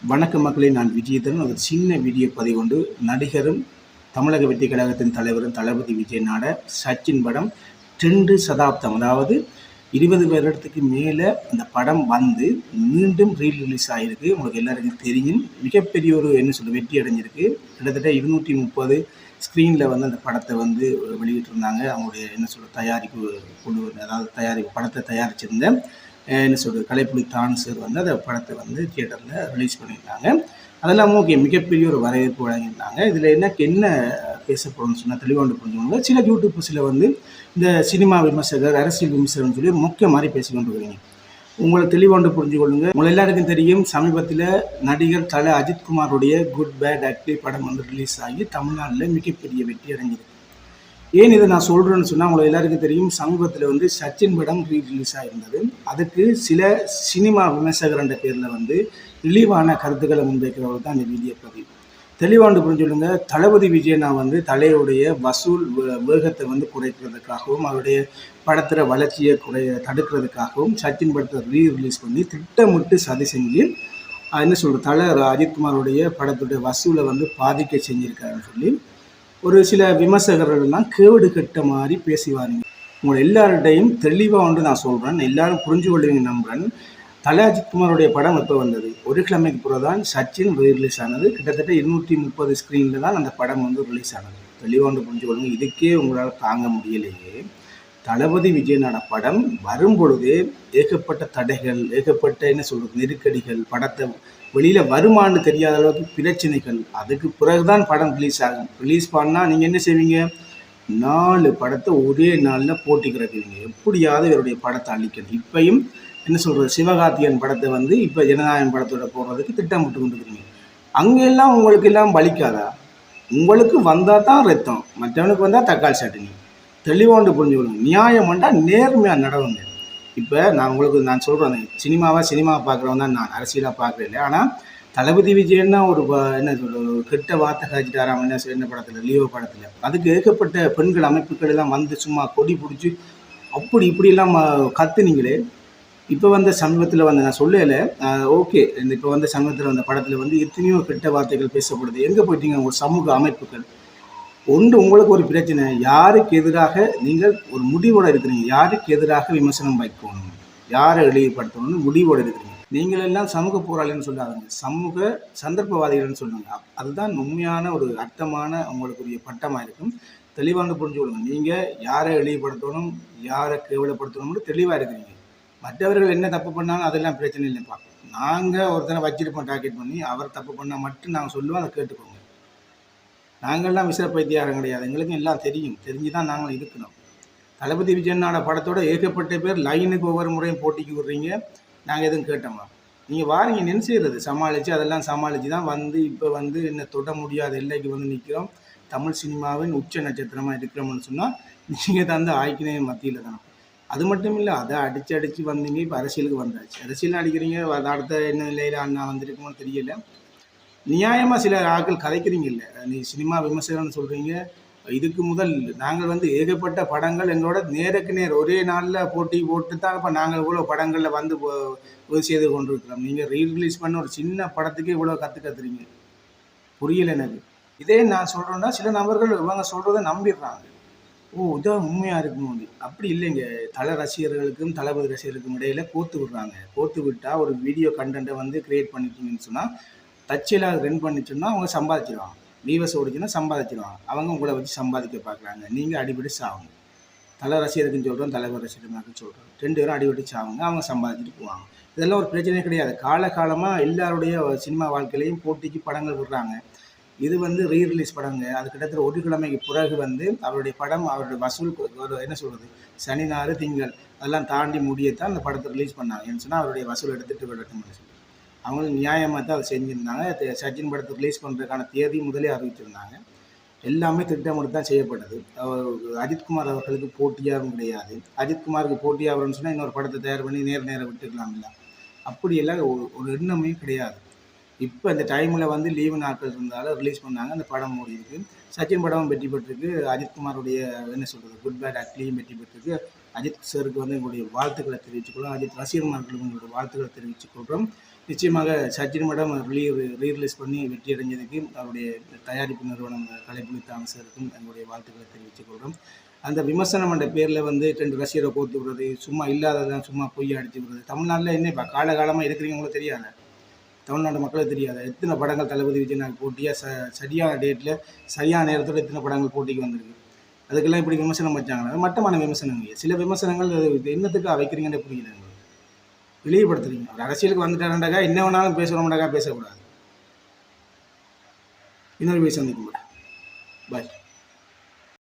வணக்கம் மக்களே, நான் விஜயதன். ஒரு சின்ன வீடியோ பதிவு நடிகரும் தமிழக வெற்றி கழகத்தின் தலைவரும் தளபதி விஜய் நாட சச்சின் படம் 2 சதாப்தம், அதாவது 20 வருடத்துக்கு மேலே அந்த படம் வந்து மீண்டும் ரிலீஸ் ஆகிருக்கு. உங்களுக்கு எல்லாருக்கும் தெரியும், மிகப்பெரிய ஒரு வெற்றி அடைஞ்சிருக்கு. கிட்டத்தட்ட 230 ஸ்க்ரீனில் வந்து அந்த படத்தை வந்து வெளியிட்டிருந்தாங்க. அவங்களுடைய தயாரிப்பு குழு, அதாவது படத்தை தயாரிச்சிருந்த கலைப்புலி தானு சார் வந்து அந்த படத்தை வந்து தியேட்டரில் ரிலீஸ் பண்ணியிருந்தாங்க. அதெல்லாம் ஓகே, மிகப்பெரிய ஒரு வரவேற்பு வழங்கியிருந்தாங்க. இதில் என்ன பேசப்படும்னு சொன்னால் தெளிவாக புரிஞ்சுக்கோங்க. சில யூடியூப்ஸில் வந்து இந்த சினிமா விமர்சகர், அரசியல் விமர்சகர்னு சொல்லி முக்கிய மாதிரி பேசிக்கொண்டு இருக்கிறீங்க. உங்களை தெளிவாண்டு புரிஞ்சுக்கொள்ளுங்க. உங்களை எல்லாருக்கும் தெரியும், சமீபத்தில் நடிகர் தல அஜித்குமாருடைய குட் பேட் அக்லி படம் வந்து ரிலீஸ் ஆகி தமிழ்நாட்டில் மிகப்பெரிய வெற்றி அடைஞ்சிருக்கு. ஏன் இதை நான் சொல்கிறேன்னு சொன்னால், உங்களுக்கு எல்லாருக்கும் தெரியும், சமீபத்தில் வந்து சச்சின் படம் ரிலீஸ் ஆகிருந்தது. அதுக்கு சில சினிமா விமர்சகர் என்ற பேரில் வந்து இழிவான கருத்துக்களை முன்வைக்கிறவர்கள் தான் இந்த வீடியோ பதிவு. தெளிவாண்டு புரிஞ்சுள்ளுங்க. தளபதி விஜயனா வந்து தலையுடைய வசூல் வேகத்தை வந்து குறைக்கிறதுக்காகவும் அவருடைய படத்தில் வளர்ச்சியை தடுக்கிறதுக்காகவும் சச்சின் படத்தை ரிலீஸ் பண்ணி திட்டமிட்டு சதி செஞ்சு தல அஜித்குமாருடைய படத்துடைய வசூலை வந்து பாதிக்க செஞ்சுருக்காருன்னு சொல்லி ஒரு சில விமர்சகர்கள்லாம் கேவடு கட்ட மாதிரி பேசிவாருங்க. உங்களை எல்லார்டையும் தெளிவாக நான் சொல்கிறேன், எல்லாரும் புரிஞ்சு கொள்வீங்க நம்புகிறேன். தல அஜித்குமாருடைய படம் எப்போ வந்தது? ஒரு கிழமைக்கு பிறகு தான் சச்சின் ரிலீஸ் ஆனது. கிட்டத்தட்ட 230 ஸ்க்ரீனில் தான் அந்த படம் வந்து ரிலீஸ் ஆனது. தெளிவாக புரிஞ்சு கொள்ளுங்க. இதுக்கே உங்களால் தாங்க முடியலையே. தளபதி விஜயனோட படம் வரும் பொழுதே ஏகப்பட்ட தடைகள், ஏகப்பட்ட நெருக்கடிகள், படத்தை வெளியில் வருமானு தெரியாத அளவுக்கு பிரச்சனைகள். அதுக்கு பிறகுதான் படம் ரிலீஸ் ஆகும். ரிலீஸ் பண்ணால் நீங்கள் என்ன செய்வீங்க? 4 படத்தை ஒரே நாளில் போட்டி கிடக்குவீங்க. எப்படியாவது இவருடைய படத்தை அழிக்கணும். இப்பையும் சிவகார்த்திகேயன் படத்தை வந்து இப்போ ஜனநாயகம் படத்தோட போடுறதுக்கு திட்டமிட்டு கொண்டுக்கிறீங்க. அங்கெல்லாம் உங்களுக்கு எல்லாம் பலிக்காதா? உங்களுக்கு வந்தால் தான் ரத்தம், மற்றவனுக்கு வந்தால் தக்காளி சட்னி. தெளிவாண்டு புரிஞ்சுக்கணும். நியாயம் வேண்டாம், நேர்மையாக நடவுங்க. இப்போ நான் சொல்கிறேன், சினிமாவை பார்க்குறவன் தான் நான், அரசியலாக பார்க்குறேன். ஆனால் தளபதி விஜயன்னா ஒரு கெட்ட வார்த்தை காய்ச்சிட்டாராம் என்ன படத்தில், லியோ படத்தில். அதுக்கு ஏகப்பட்ட பெண்கள் அமைப்புகள் எல்லாம் வந்து சும்மா கொடி பிடிச்சி அப்படி இப்படியெல்லாம் கத்துனீங்களே. இப்போ வந்த சமீபத்தில் வந்து நான் சொல்லலை, ஓகே, இப்போ வந்த சமீபத்தில் வந்த படத்தில் வந்து எத்தனையோ கெட்ட வார்த்தைகள் பேசப்படுது. எங்கே போயிட்டீங்க உங்கள் சமூக அமைப்புகள்? உங்களுக்கு ஒரு பிரச்சனை, யாருக்கு எதிராக நீங்கள் ஒரு முடிவோடு இருக்கிறீங்க, யாருக்கு எதிராக விமர்சனம் வைக்கணும், யாரை இழிவுபடுத்தணும்னு முடிவோடு இருக்கிறீங்க. நீங்கள் எல்லாம் சமூக போராளின்னு சொல்லாதுங்க, சமூக சந்தர்ப்பவாதிகள்னு சொல்லுங்க. அதுதான் உண்மையான ஒரு அர்த்தமான உங்களுக்குரிய பட்டமாக இருக்கும். தெளிவாக புரிஞ்சு கொள்ளுங்க. நீங்கள் யாரை இழிவுபடுத்தணும், யாரை கேவலப்படுத்தணும்னு தெளிவாக இருக்கிறீங்க. மற்றவர்கள் என்ன தப்பு பண்ணாலும் அதெல்லாம் பிரச்சனை இல்லைப்பா. நாங்கள் ஒருத்தனை வச்சிருப்போம் டார்கெட் பண்ணி, அவர் தப்பு பண்ணால் மட்டும் நாங்கள் சொல்லுவோம், அதை கேட்டுக்கோங்க. நாங்கள்லாம் விசிற பைத்தியாரம் கிடையாது, எங்களுக்கும் எல்லாம் தெரியும். தெரிஞ்சு தான் நாங்கள் இருக்கணும். தளபதி விஜயனோட படத்தோட ஏகப்பட்ட பேர் லைனுக்கு ஒவ்வொரு முறையும் போட்டிக்கு விடுறீங்க. நாங்கள் எதுவும் கேட்டோமா? நீங்கள் வாரீங்க, நின்று செய்கிறது சமாளித்து, அதெல்லாம் சமாளித்து தான் வந்து இப்போ வந்து என்ன தொட முடியாத எல்லைக்கு வந்து நிற்கிறோம். தமிழ் சினிமாவின் உச்ச நட்சத்திரமாக இருக்கிறோம்னு சொன்னால் நீங்கள் தான் அந்த ஆய்க்கினே மத்தியில் தானே. அது மட்டும் இல்லை, அதை அடித்து வந்தீங்க. இப்போ அரசியலுக்கு வந்தாச்சு, அரசியல் அடிக்கிறீங்க. அடுத்த என்ன நிலையில் அண்ணா வந்திருக்குமோன்னு தெரியல. நியாயமாக சில ஆட்கள் கதைக்கிறீங்கல்ல, நீ சினிமா விமர்சகர்னு சொல்கிறீங்க. இதுக்கு முதல் நாங்கள் வந்து ஏகப்பட்ட படங்கள் எங்களோட நேருக்கு நேர் ஒரே நாளில் போட்டி போட்டு தான் இப்போ நாங்கள் இவ்வளோ படங்களில் வந்து உதவி செய்து கொண்டிருக்கிறோம். நீங்கள் ரீரிலீஸ் பண்ண ஒரு சின்ன படத்துக்கே இவ்வளோ கற்றுறீங்க. புரியலை எனக்கு. இதே நான் சொல்கிறேன்னா சில நபர்கள் இவங்க சொல்கிறத நம்பிடுறாங்க. இதான் உண்மையாக இருக்குமோ? அப்படி இல்லைங்க. ரசிகர்களுக்கும் தளபதி ரசிகர்களுக்கும் இடையில கோத்து விடுறாங்க. கோத்து விட்டால் ஒரு வீடியோ கண்டென்ட்டை வந்து கிரியேட் பண்ணிட்டீங்கன்னு சொன்னால், தச்சிலாக ரன் பண்ணிச்சோன்னா அவங்க சம்பாதிச்சிடுவாங்க. வீவர்ஸ் ஓடிச்சுன்னா சம்பாதிச்சிடுவாங்க. அவங்க உங்களை வச்சு சம்பாதிக்க பார்க்குறாங்க. நீங்கள் அடிபடி சாவுங்க. ரசிகருக்குன்னு சொல்கிறோம், தலைவர் ரசிகர்களுக்கு சொல்கிறோம். 2 பேரும் அடிபடி சாவுங்க, அவங்க சம்பாதிச்சுட்டு போவாங்க. இதெல்லாம் ஒரு பிரச்சனையே கிடையாது. காலகாலமாக எல்லாருடைய சினிமா வாழ்க்கையிலையும் போட்டிக்கு படங்கள் விடுறாங்க. இது வந்து ரீரிலீஸ் படங்க. அது கிட்டத்தட்ட ஒரு கிழமைக்கு பிறகு வந்து அவருடைய படம், அவருடைய வசூல் ஒரு சனி ஞாயிறு திங்கள் அதெல்லாம் தாண்டி முடியத்தான் அந்த படத்தை ரிலீஸ் பண்ணாங்க. ஏன்னு சொன்னால் அவருடைய வசூல் எடுத்துகிட்டு விடட்டும்னு சொல்லி அவங்களுக்கு நியாயமாக தான் அதை செஞ்சுருந்தாங்க. சச்சின் படத்தை ரிலீஸ் பண்ணுறதுக்கான தேதி முதலே அறிவிச்சிருந்தாங்க. எல்லாமே திட்டமிட்டு தான் செய்யப்பட்டது. அஜித்குமார் அவர்களுக்கு போட்டியாகவும் கிடையாது. அஜித்குமாருக்கு போட்டியாகிறன்னு சொன்னால் இன்னொரு படத்தை தயார் பண்ணி நேரம் விட்டுக்கலாம் இல்லை. அப்படியெல்லாம் ஒரு எண்ணமே கிடையாது. இப்போ இந்த டைமில் வந்து லீவு நாட்கள் இருந்தாலும் ரிலீஸ் பண்ணாங்க. அந்த படம் ஓடி இருக்கு. சச்சின் படமும் வெற்றி பெற்றிருக்கு. அஜித்குமாருடைய குட் பேட் அக்லியும் வெற்றி பெற்றிருக்கு. அஜித் சாருக்கு வந்து எங்களுடைய வாழ்த்துக்களை தெரிவித்துக்கொள்கிறோம். அஜித் ரசிகர்களுக்கு எங்களுடைய வாழ்த்துக்களை தெரிவித்துக்கொள்கிறோம். நிச்சயமாக சச்சின் மேடம் ரீரிலீஸ் பண்ணி வெற்றி அடைஞ்சதுக்கு அவருடைய தயாரிப்பு நிறுவனம் கலைப்புலி தாமசருக்கும் எங்களுடைய வாழ்த்துக்களை தெரிவித்துக் கொள்கிறோம். அந்த விமர்சனம் என்ற பேரில் வந்து 2 ரசிகரை கோர்த்து விடுறது, சும்மா இல்லாததான் சும்மா பொய்யை அடிச்சு விடுறது. தமிழ்நாட்டில் என்ன இப்போ காலகாலமாக இருக்கிறவங்களுக்கு தெரியாத, தமிழ்நாட்டு மக்களுக்கு தெரியாத எத்தனை படங்கள் தளபதி விஜய் நாங்கள் போட்டியாக சரியான டேட்டில் சரியான நேரத்தோடு எத்தனை படங்கள் போட்டிக்கு வந்திருக்கு. அதுக்கெல்லாம் இப்படி விமர்சனம் வச்சாங்கன்னா அது மட்டமான விமர்சனங்கள். சில விமர்சனங்கள் என்னத்துக்கு வைக்கிறீங்கன்னு புரியல. வெளியப்படுத்துறீங்க. ஒரு அரசியலுக்கு வந்துட்டாருண்டாக்கா என்ன வேணாலும் பேசுகிறோம்டாக்கா பேசக்கூடாது. இன்னொரு போய் சந்திக்கும் பாய்.